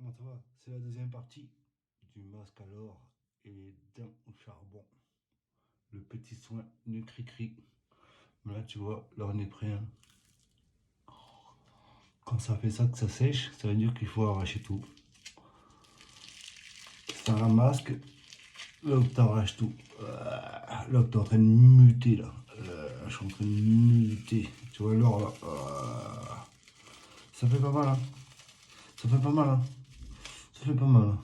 Comment ça va? C'est la deuxième partie du masque à l'or et les dents au charbon. Le petit soin du cri-cri. Là, tu vois, là on est prêt, hein. Quand ça fait ça, que ça sèche, ça veut dire qu'il faut arracher tout. C'est un masque, là où t'arraches tout. Là où t'es en train de muter, là. Je suis en train de muter. Tu vois l'or, là. Ça fait pas mal, hein. Ça fait pas mal, hein. Ça fait pas mal, hein.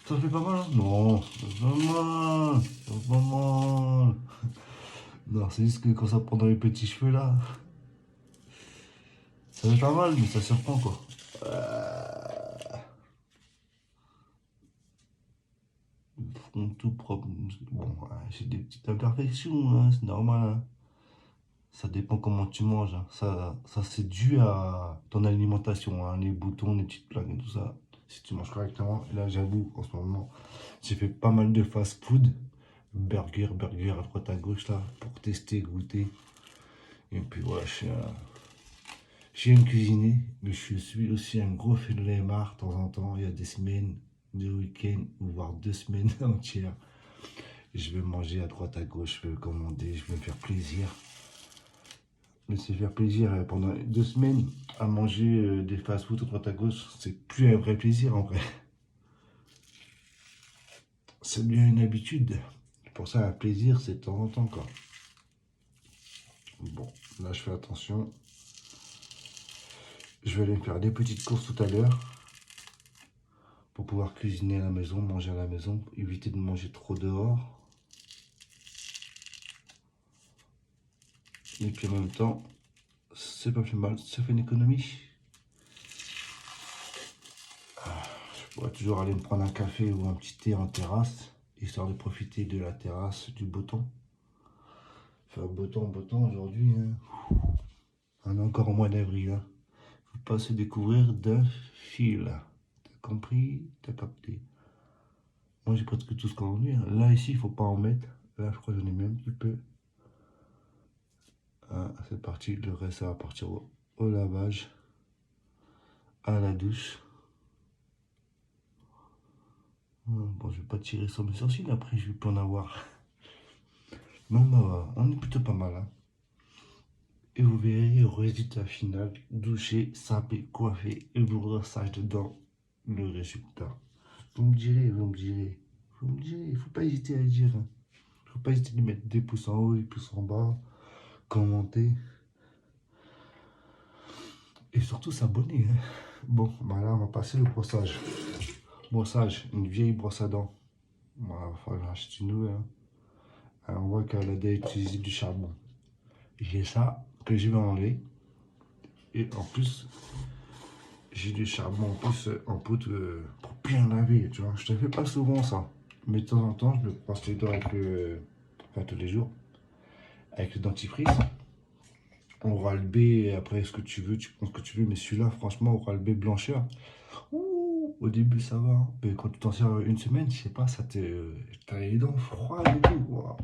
Ça fait pas mal, hein? Non, ça fait pas mal. Ça fait pas mal. Non, c'est juste que quand ça prend dans les petits cheveux, là, ça fait pas mal, mais ça surprend, quoi. Front tout propre. Bon, j'ai des petites imperfections, hein, c'est normal, hein. Ça dépend comment tu manges, hein. Ça c'est dû à ton alimentation, hein, les boutons, les petites plaques et tout ça. Si tu manges correctement, et là, j'avoue, en ce moment, j'ai fait pas mal de fast-food. Burger à droite à gauche, là, pour tester, goûter. Et puis, voilà, j'aime cuisiner, mais je suis aussi un gros flemmard de temps en temps. Il y a des semaines, des week-ends, ou voire 2 semaines entières. Je vais manger à droite à gauche, je vais commander, je vais me faire plaisir. Mais se faire plaisir pendant 2 semaines à manger des fast-food à droite à gauche, c'est plus un vrai plaisir en vrai. C'est bien une habitude. Pour ça, un plaisir, c'est de temps en temps, quoi. Bon, là, je fais attention. Je vais aller me faire des petites courses tout à l'heure pour pouvoir cuisiner à la maison, manger à la maison, éviter de manger trop dehors. Et puis en même temps, c'est pas plus mal, ça fait une économie. Je pourrais toujours aller me prendre un café ou un petit thé en terrasse, histoire de profiter de la terrasse, du beau temps. Enfin, beau temps aujourd'hui, hein. On est encore au mois d'avril, hein. Faut pas se découvrir d'un fil. T'as compris? T'as capté? Moi, j'ai presque tout ce qu'on veut, hein. Là, ici, il faut pas en mettre. Là, je crois que j'en ai mis un petit peu. Ah, c'est parti. Le reste, ça va partir au lavage, à la douche. Bon, je vais pas tirer sur mes sourcils, après, je vais pas en avoir. Bon, bah, on est plutôt pas mal, hein. Et vous verrez au résultat final, doucher, saper, coiffer et vous brossage dedans, le résultat. Vous me direz, vous me direz, vous me direz, il faut pas hésiter à dire, hein. Faut pas hésiter de mettre des pouces en haut, des pouces en bas, commenter. Et surtout s'abonner, hein. Bon, bah là, on va passer au brossage. Brossage, une vieille brosse à dents. Voilà, il va falloir acheter une nouvelle, hein. Alors, on voit qu'elle a déjà utilisé du charbon. J'ai ça que je vais enlever. Et en plus, j'ai du charbon en plus en poudre pour bien laver, tu vois. Je ne fais pas souvent ça. Mais de temps en temps, je me brosse les dents avec le... Enfin, tous les jours. Avec le dentifrice. Oral B, après ce que tu veux, tu prends ce que tu veux. Mais celui-là, franchement, Oral B blancheur. Ouh, au début, ça va, hein. Mais quand tu t'en sers une semaine, je sais pas, ça t'as les dents froides et tout. Wow.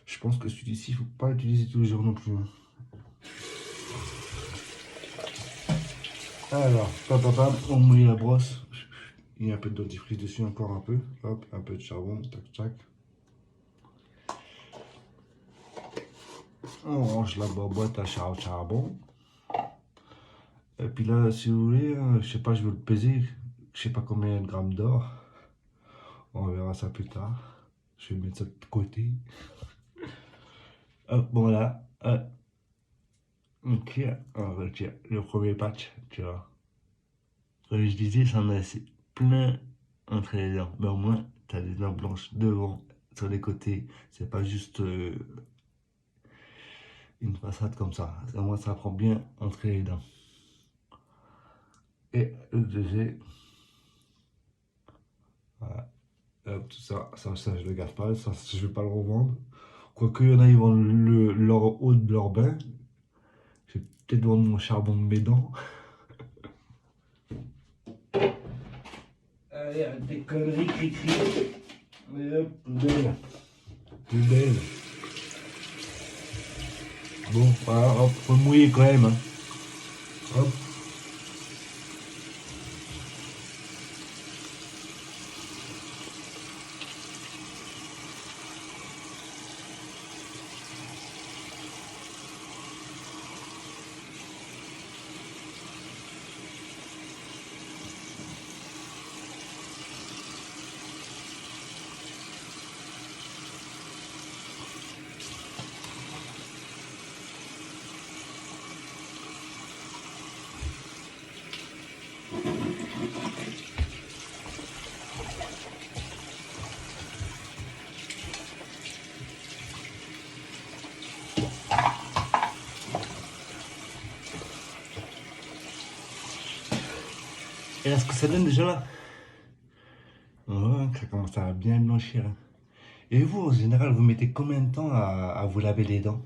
Je pense que celui-ci, il faut pas l'utiliser tous les jours non plus, hein. Alors, papa, on mouille la brosse. Il y a un peu de dentifrice dessus, encore un peu. Hop, un peu de charbon, tac, tac. On range la boîte à charbon. Et puis là, si vous voulez, je sais pas, je vais le peser. Je sais pas combien de grammes d'or. On verra ça plus tard. Je vais mettre ça de côté. Hop, bon là. Ok, on retire le premier patch, tu vois. Comme je disais, ça en a assez plein entre les dents. Mais au moins, tu as des dents blanches devant, sur les côtés. C'est pas juste une façade comme ça. Au moins, ça prend bien entre les dents. Et le deuxième, voilà. Hop, tout ça, ça, je le garde pas. Ça, je vais pas le revendre. Quoique, il y en a, ils vendent leur eau de leur bain. Je vais peut-être vendre mon charbon de mes dents. Allez, des conneries, cri-cri. Et hop, poubelle. Poubelle. Bon, voilà, hop, faut le mouiller quand même, hein. Hop. Et là, ce que ça donne déjà là, ouais, ça commence à bien blanchir, hein. Et vous, en général, vous mettez combien de temps à vous laver les dents?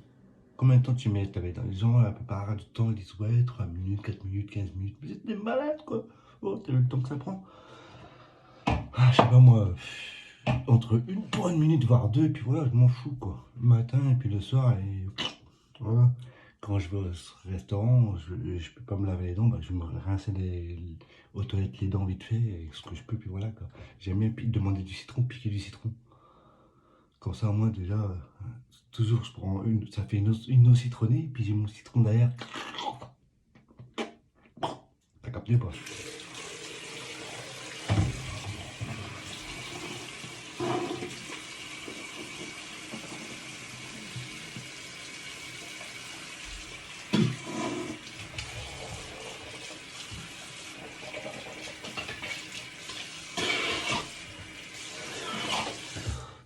Combien de temps tu mets à te laver les dents? Les gens, la plupart du temps, ils disent ouais, 3 minutes, 4 minutes, 15 minutes. Vous êtes des malades, quoi. Oh, t'as le temps que ça prend. Ah, je sais pas moi, entre une bonne minute, voire deux, et puis voilà, je m'en fous, quoi. Le matin, et puis le soir, et voilà. Quand je vais au restaurant, je peux pas me laver les dents, bah, je vais me rincer aux toilettes les dents vite fait, et ce que je peux, puis voilà, quoi. J'aime bien demander du citron, piquer du citron. Comme ça, moi, déjà, toujours, je prends ça fait une eau citronnée, puis j'ai mon citron derrière. T'as capté, pas?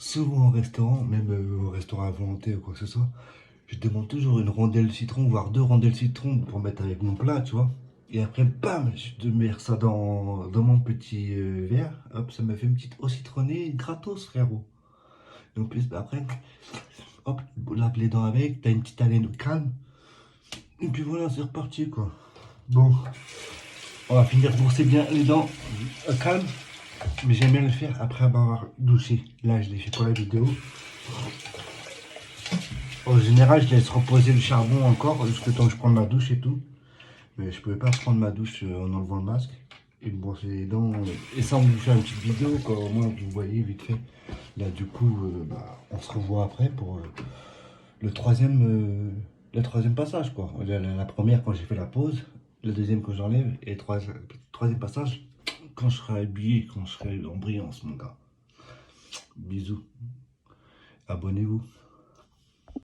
Souvent au restaurant, même au restaurant à volonté ou quoi que ce soit, je demande toujours une rondelle citron, voire deux rondelles citron pour mettre avec mon plat, tu vois. Et après, bam, je mets ça dans mon petit verre. Hop, ça m'a fait une petite eau citronnée gratos, frérot. Et en plus, après, hop, lave les dents avec, t'as une petite haleine calme. Et puis voilà, c'est reparti, quoi. Bon, on va finir de brosser bien les dents calme. Mais j'aime bien le faire après avoir douché. Là, je l'ai fait pour la vidéo. En général, je laisse reposer le charbon encore jusqu'à temps que je prenne ma douche et tout. Mais je pouvais pas prendre ma douche en enlevant le masque et me brosser les dents. Et ça, on vous fait une petite vidéo, quoi. Au moins, vous voyez vite fait. Là, du coup, bah, on se revoit après pour le troisième passage, quoi. La première, quand j'ai fait la pause. La deuxième, quand j'enlève. Et le troisième passage, quand je serai habillé, quand je serai en brillance, mon gars. Bisous. Abonnez-vous.